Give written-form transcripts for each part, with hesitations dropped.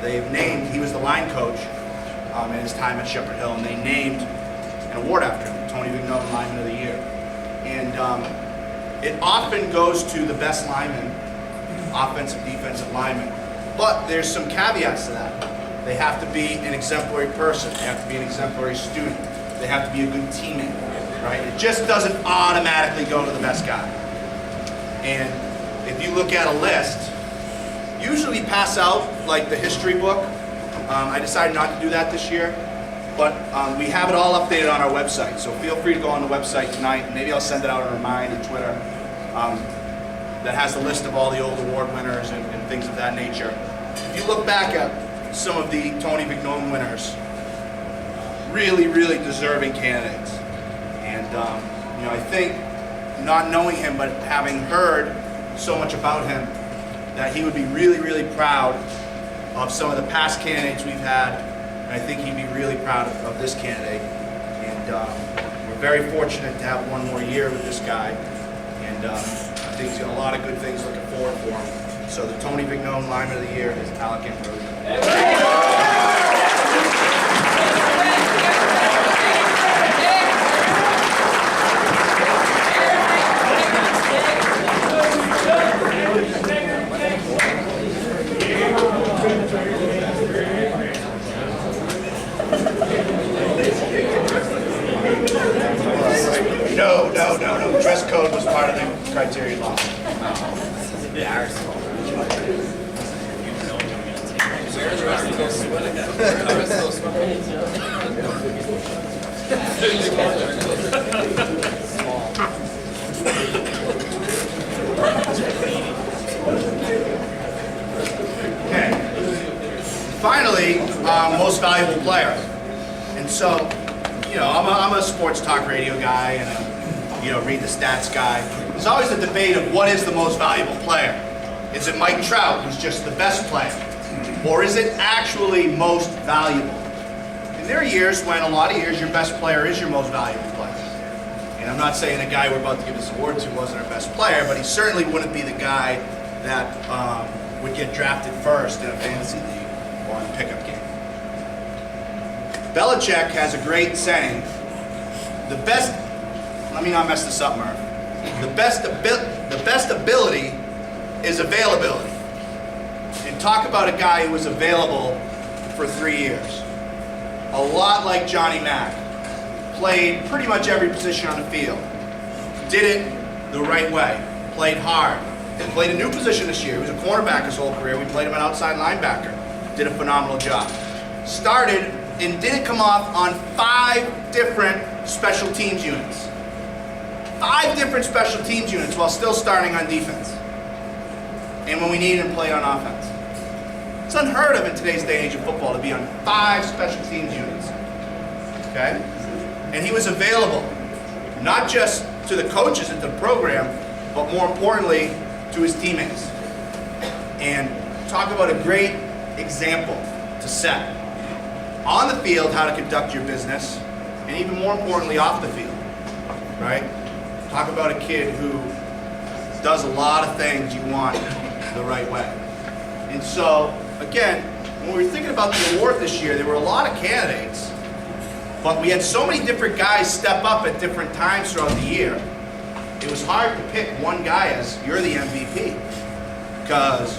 they've named, he was the line coach in his time at Shepherd Hill, and they named an award after him, Tony Vigneault Lineman of the Year. And it often goes to the best lineman, offensive, defensive lineman. But there's some caveats to that. They have to be an exemplary person. They have to be an exemplary student. They have to be a good teammate, right? It just doesn't automatically go to the best guy. And if you look at a list, usually pass out like the history book. I decided not to do that this year, but we have it all updated on our website. So feel free to go on the website tonight. Maybe I'll send it out on Remind and Twitter. That has a list of all the old award winners and things of that nature. If you look back at some of the Tony Vigneault winners, really, really deserving candidates. And you know, I think not knowing him, but having heard so much about him, that he would be really, really proud of some of the past candidates we've had. And I think he'd be really proud of this candidate. And we're very fortunate to have one more year with this guy. And I think he's got a lot of good things looking forward for him. So the Tony Vigneault Lineman of the Year is Alec Ambrosia. No. Dress code was part of the criteria law. Okay. Finally, most valuable player. And so, you know, I'm a sports talk radio guy and read the stats guy. There's always a debate of what is the most valuable player. Is it Mike Trout, who's just the best player? Or is it actually most valuable? And there are years when, a lot of years, your best player is your most valuable player. And I'm not saying the guy we're about to give this award to wasn't our best player, but he certainly wouldn't be the guy that would get drafted first in a fantasy league or in a pickup game. Belichick has a great saying, let me not mess this up, Murph. The best ability is availability. And talk about a guy who was available for 3 years. A lot like Johnny Mack. Played pretty much every position on the field. Did it the right way. Played hard. And played a new position this year. He was a cornerback his whole career. We played him an outside linebacker. Did a phenomenal job. Started and didn't come off on 5 different special teams units. 5 different special teams units while still starting on defense. And when we needed him, played on offense. It's unheard of in today's day and age of football to be on 5 special teams units. Okay? And he was available, not just to the coaches at the program, but more importantly, to his teammates. And talk about a great example to set. On the field, how to conduct your business, and even more importantly, off the field. Right? Talk about a kid who does a lot of things you want the right way. And so, again, when we were thinking about the award this year, there were a lot of candidates, but we had so many different guys step up at different times throughout the year. It was hard to pick one guy as you're the MVP. Because,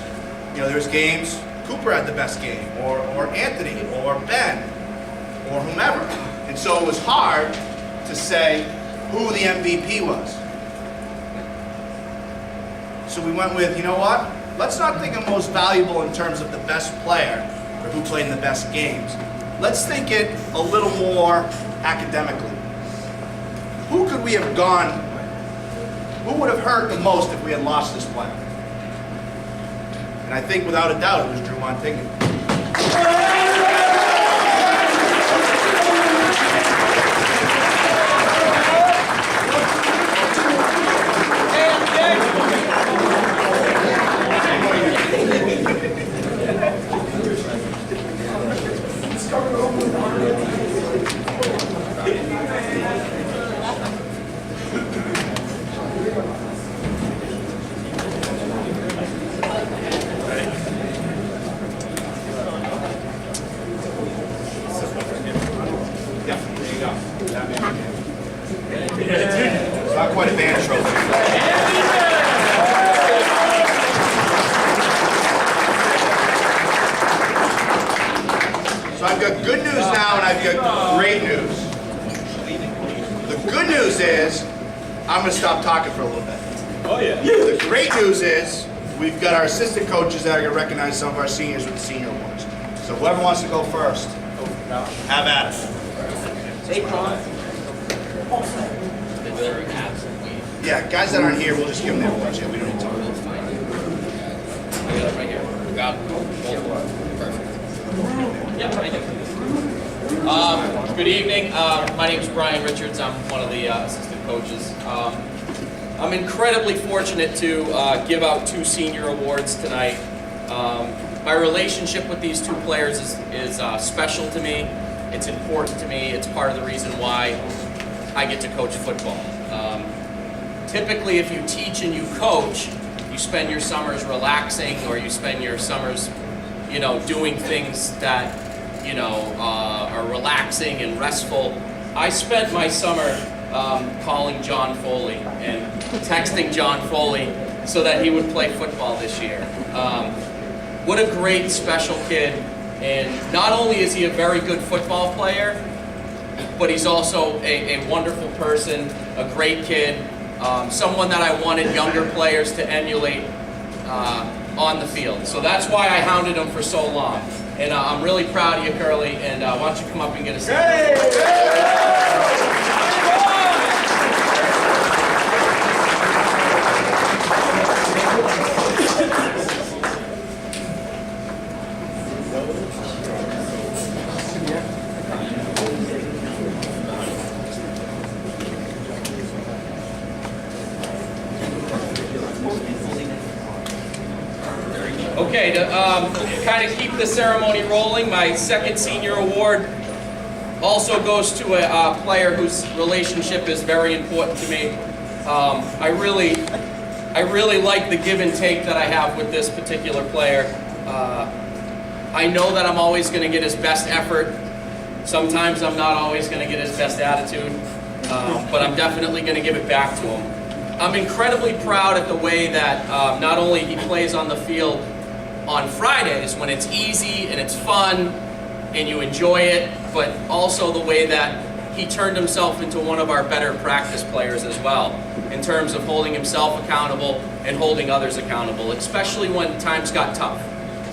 there's games, Cooper had the best game, or Anthony, or Ben, or whomever. And so it was hard to say who the MVP was. So we went with, you know what? Let's not think of most valuable in terms of the best player or who played in the best games. Let's think it a little more academically. Who could we have gone, who would have hurt the most if we had lost this player? And I think without a doubt it was Drew Montigny. So I've got good news now and I've got great news. The good news is I'm going to stop talking for a little bit. Oh yeah. The great news is we've got our assistant coaches that are going to recognize some of our seniors with the senior awards. So whoever wants to go first, have at it. Yeah, guys that aren't here, we'll just give them their awards. Yeah, we don't need to talk. I got it right here. Got it. Perfect. Yeah, thank you. Good evening. My name is Brian Richards. I'm one of the assistant coaches. I'm incredibly fortunate to give out 2 senior awards tonight. My relationship with these 2 players is special to me. It's important to me. It's part of the reason why I get to coach football. Typically, if you teach and you coach, you spend your summers relaxing, or you spend your summers, doing things that, are relaxing and restful. I spent my summer calling John Foley and texting John Foley so that he would play football this year. What a great special kid. And not only is he a very good football player, but he's also a wonderful person, a great kid, someone that I wanted younger players to emulate on the field. So that's why I hounded him for so long. And I'm really proud of you, Curly, and why don't you come up and get a seat. Okay, to kind of keep the ceremony rolling, my second senior award also goes to a player whose relationship is very important to me. I really like the give and take that I have with this particular player. I know that I'm always going to get his best effort. Sometimes I'm not always going to get his best attitude, but I'm definitely going to give it back to him. I'm incredibly proud at the way that not only he plays on the field on Fridays when it's easy and it's fun and you enjoy it, but also the way that he turned himself into one of our better practice players as well, in terms of holding himself accountable and holding others accountable, especially when times got tough.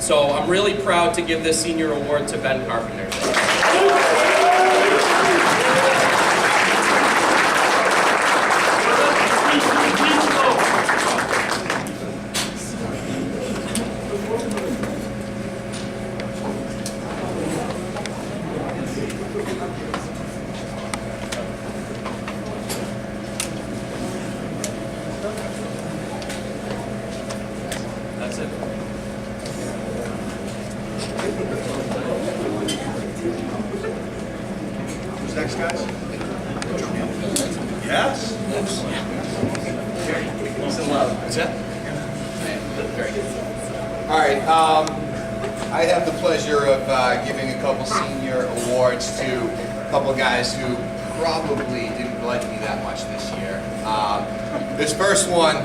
So I'm really proud to give this senior award to Ben Carpenter. That's it. Who's next, guys? Yes. That's it? Very good. All right, I have the pleasure of giving a couple senior awards to a couple of guys who probably didn't like me that much this year. This first one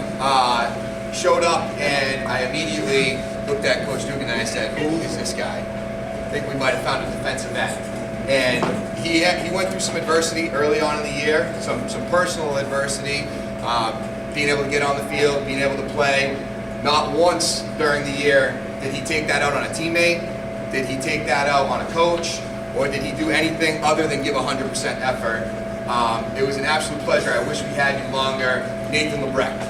showed up and I immediately looked at Coach Dugan and I said, who is this guy? I think we might have found a defensive end. And he went through some adversity early on in the year, some personal adversity, being able to get on the field, being able to play. Not once during the year did he take that out on a teammate, did he take that out on a coach, or did he do anything other than give 100% effort. It was an absolute pleasure. I wish we had you longer. Nathan Lebrecht.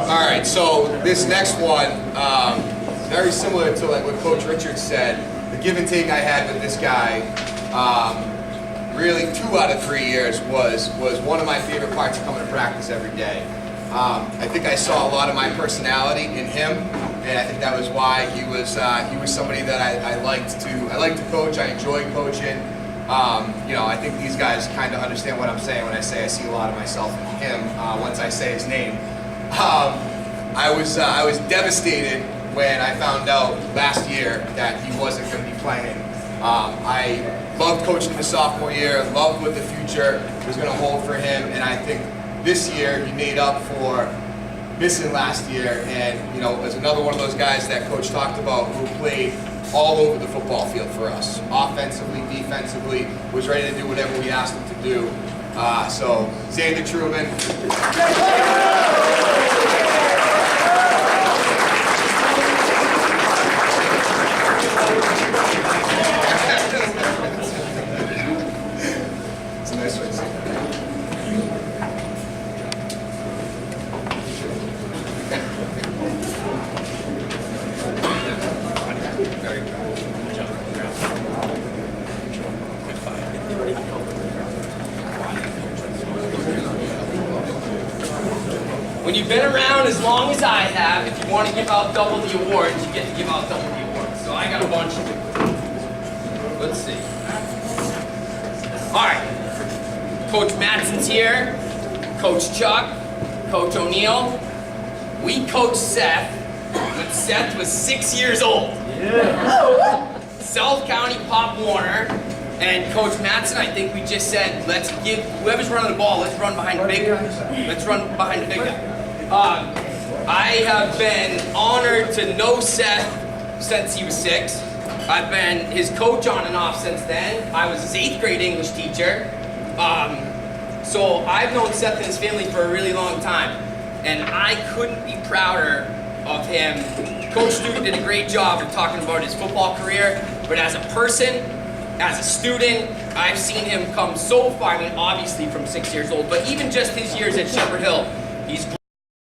All right, so this next one, very similar to like what Coach Richards said. The give and take I had with this guy really 2 out of 3 years was one of my favorite parts of coming to practice every day. I think I saw a lot of my personality in him, and I think that was why he was somebody that I liked to coach. I enjoyed coaching. You know, I think these guys kind of understand what I'm saying when I say I see a lot of myself in him once I say his name. I was devastated when I found out last year that he wasn't going to be playing. I loved coaching the sophomore year, loved what the future was going to hold for him, and I think this year he made up for missing last year, and you know, as another one of those guys that Coach talked about who played all over the football field for us, offensively, defensively, was ready to do whatever we asked him to do. So, Xander Truman. It's a nice way to say that. When you've been around as long as I have, if you want to give out double the awards, you get to give out double the awards. So I got a bunch of them. Let's see. All right. Coach Matson's here. Coach Chuck. Coach O'Neill. We coached Seth when Seth was 6 years old. Yeah. South County Pop Warner. And Coach Matson, I think we just said, let's give whoever's running the ball, let's run behind the big guy. Let's run behind the big guy. I have been honored to know Seth since he was 6. I've been his coach on and off since then. I was his 8th grade English teacher. So I've known Seth and his family for a really long time. And I couldn't be prouder of him. Coach Duke did a great job of talking about his football career, but as a person, as a student, I've seen him come so far, I mean, obviously from 6 years old, but even just his years at Shepherd Hill, he's